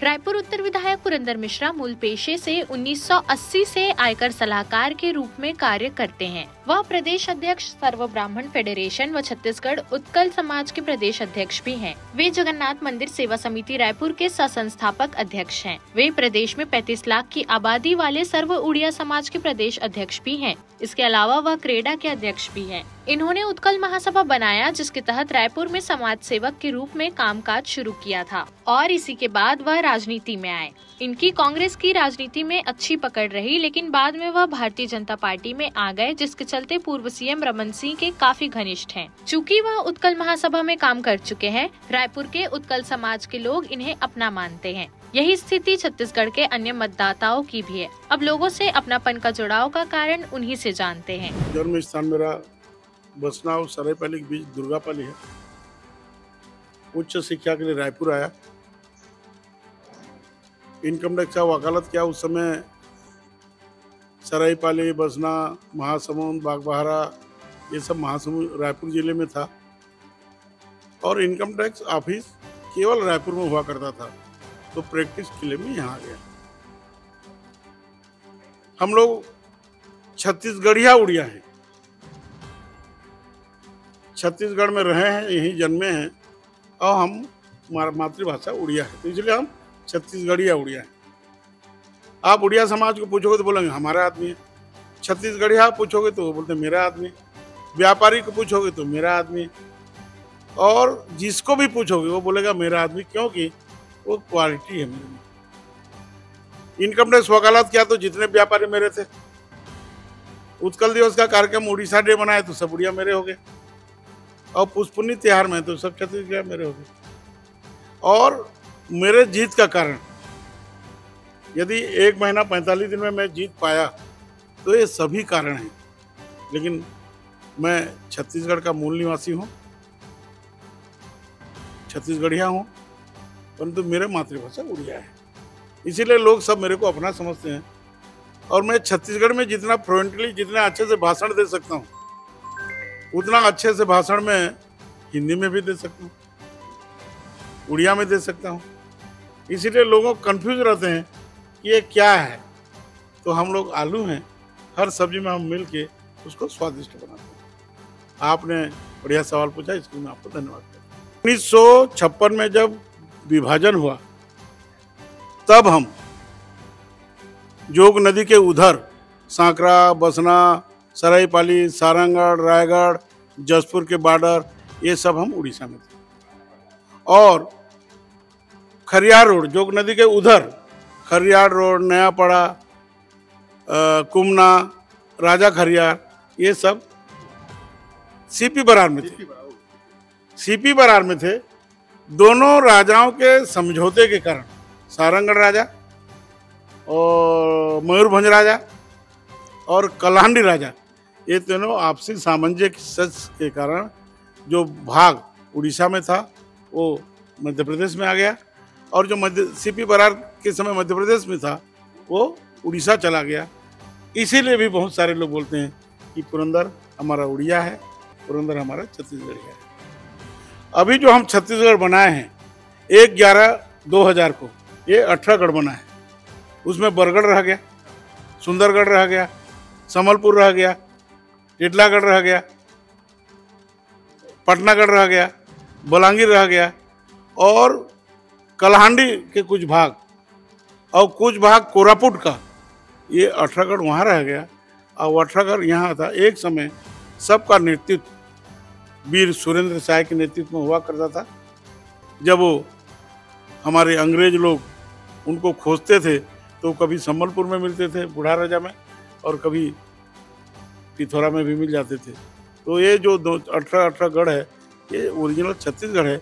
रायपुर उत्तर विधायक पुरंदर मिश्रा मूल पेशे से 1980 से आयकर सलाहकार के रूप में कार्य करते हैं। वह प्रदेश अध्यक्ष सर्व ब्राह्मण फेडरेशन व छत्तीसगढ़ उत्कल समाज के प्रदेश अध्यक्ष भी हैं। वे जगन्नाथ मंदिर सेवा समिति रायपुर के सह-संस्थापक अध्यक्ष हैं। वे प्रदेश में 35 लाख की आबादी वाले सर्व उड़िया समाज के प्रदेश अध्यक्ष भी हैं। इसके अलावा वह क्रेडा के अध्यक्ष भी हैं। इन्होंने उत्कल महासभा बनाया, जिसके तहत रायपुर में समाज सेवक के रूप में कामकाज शुरू किया था और इसी के बाद वह राजनीति में आए। इनकी कांग्रेस की राजनीति में अच्छी पकड़ रही, लेकिन बाद में वह भारतीय जनता पार्टी में आ गए, जिसके चलते पूर्व सीएम रमन सिंह के काफी घनिष्ठ हैं। चूँकि वह उत्कल महासभा में काम कर चुके हैं, रायपुर के उत्कल समाज के लोग इन्हें अपना मानते हैं। यही स्थिति छत्तीसगढ़ के अन्य मतदाताओं की भी है। अब लोगों से अपनापन का जुड़ाव का कारण उन्हीं से जानते हैं। जन्म स्थान मेरा बसना और सरायपाली के बीच दुर्गापाली है। उच्च शिक्षा के लिए रायपुर आया। इनकम टैक्स का वकालत किया। उस समय सरायपाली, बसना, महासमुंद, बागबाहरा, ये सब महासमुंद रायपुर जिले में था और इनकम टैक्स ऑफिस केवल रायपुर में हुआ करता था, तो प्रैक्टिस के लिए मैं यहाँ गया। हम लोग छत्तीसगढ़िया उड़िया हैं, छत्तीसगढ़ में रहे हैं, यहीं जन्मे हैं और हम मातृभाषा उड़िया है, तो इसलिए हम छत्तीसगढ़िया उड़िया हैं। आप उड़िया समाज को पूछोगे तो बोलेंगे हमारा आदमी है। छत्तीसगढ़िया पूछोगे तो वो बोलते मेरा आदमी। व्यापारी को पूछोगे तो मेरा आदमी, और जिसको भी पूछोगे वो बोलेगा मेरा आदमी, क्योंकि वो क्वालिटी है मेरे में। इनकम टैक्स वकालत किया तो जितने व्यापारी मेरे थे। उत्कल दिवस का कार्यक्रम उड़ीसा डे बनाए तो सब उड़िया मेरे हो गए, और पुष्पुनी त्योहार में तो सब छत्तीसगढ़ मेरे हो गए। और मेरे जीत का कारण, यदि 1 महीना 45 दिन में मैं जीत पाया तो ये सभी कारण हैं। लेकिन मैं छत्तीसगढ़ का मूल निवासी हूँ, छत्तीसगढ़िया हूँ, परंतु मेरे मातृभाषा उड़िया है, इसीलिए लोग सब मेरे को अपना समझते हैं। और मैं छत्तीसगढ़ में जितना फ्लुएंटली, जितना अच्छे से भाषण दे सकता हूँ, उतना अच्छे से भाषण में हिंदी में भी दे सकता हूँ, उड़िया में दे सकता हूँ। इसीलिए लोगों कंफ्यूज रहते हैं कि ये क्या है, तो हम लोग आलू हैं, हर सब्जी में हम मिल के उसको स्वादिष्ट बनाते हैं। आपने बढ़िया सवाल पूछा, इसके लिए मैं आपको धन्यवाद करता हूँ। 1956 में जब विभाजन हुआ, तब हम जोग नदी के उधर सांकरा, बसना, सरायपाली, सारंगढ़, रायगढ़, जसपुर के बॉर्डर, ये सब हम उड़ीसा में थे। और खरियार रोड, जोग नदी के उधर खरियार रोड, नयापड़ा, कुमना, राजा खरियार, ये सब सीपी बरार में थे। सीपी बरार में थे। दोनों राजाओं के समझौते के कारण, सारंगढ़ राजा और मयूरभंज राजा और कलाहांडी राजा, ये तीनों आपसी सामंजस्य के कारण जो भाग उड़ीसा में था वो मध्य प्रदेश में आ गया, और जो सीपी बरार के समय मध्य प्रदेश में था वो उड़ीसा चला गया। इसीलिए भी बहुत सारे लोग बोलते हैं कि पुरंदर हमारा उड़िया है, पुरंदर हमारा छत्तीसगढ़िया है। अभी जो हम छत्तीसगढ़ बनाए हैं 1/11/2000 को, ये 18 गढ़ बना है। उसमें बरगढ़ रह गया, सुंदरगढ़ रह गया, संबलपुर रह गया, टिटलागढ़ रह गया, पटनागढ़ रह गया, बलांगीर रह गया, और कलाहांडी के कुछ भाग और कुछ भाग कोरापुट का, ये 18 गढ़ वहाँ रह गया और 18 गढ़ यहाँ था। एक समय सबका नेतृत्व वीर सुरेंद्र साय के नेतृत्व में हुआ करता था। जब वो हमारे अंग्रेज लोग उनको खोजते थे तो कभी संबलपुर में मिलते थे, बूढ़ा राजा में, और कभी पिथौरा में भी मिल जाते थे। तो ये जो 18 गढ़ है, ये ओरिजिनल छत्तीसगढ़ है।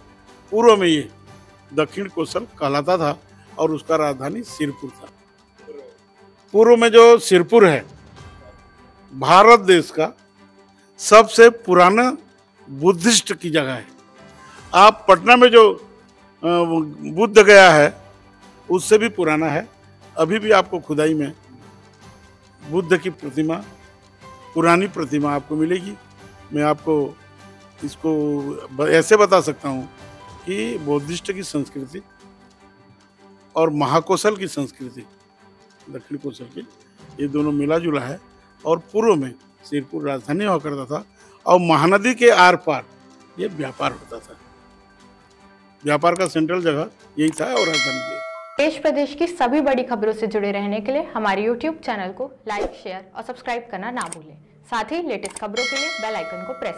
पूर्व में ये दक्षिण कोसल कहलाता था और उसका राजधानी सिरपुर था। पूर्व में जो सिरपुर है, भारत देश का सबसे पुराना बुद्धिस्ट की जगह है। आप पटना में जो बुद्ध गया है उससे भी पुराना है। अभी भी आपको खुदाई में बुद्ध की प्रतिमा, पुरानी प्रतिमा आपको मिलेगी। मैं आपको इसको ऐसे बता सकता हूँ कि बौद्धिस्ट की संस्कृति और महाकौशल की संस्कृति, दक्षिण कौशल की, ये दोनों मिला जुला है। और पूर्व में सिरपुर राजधानी हुआ करता था और महानदी के आर पार ये व्यापार होता था। व्यापार का सेंट्रल जगह यही था और राजधानी थी। देश प्रदेश की सभी बड़ी खबरों से जुड़े रहने के लिए हमारे YouTube चैनल को लाइक, शेयर और सब्सक्राइब करना ना भूलें। साथ ही लेटेस्ट खबरों के लिए बेल आइकन को प्रेस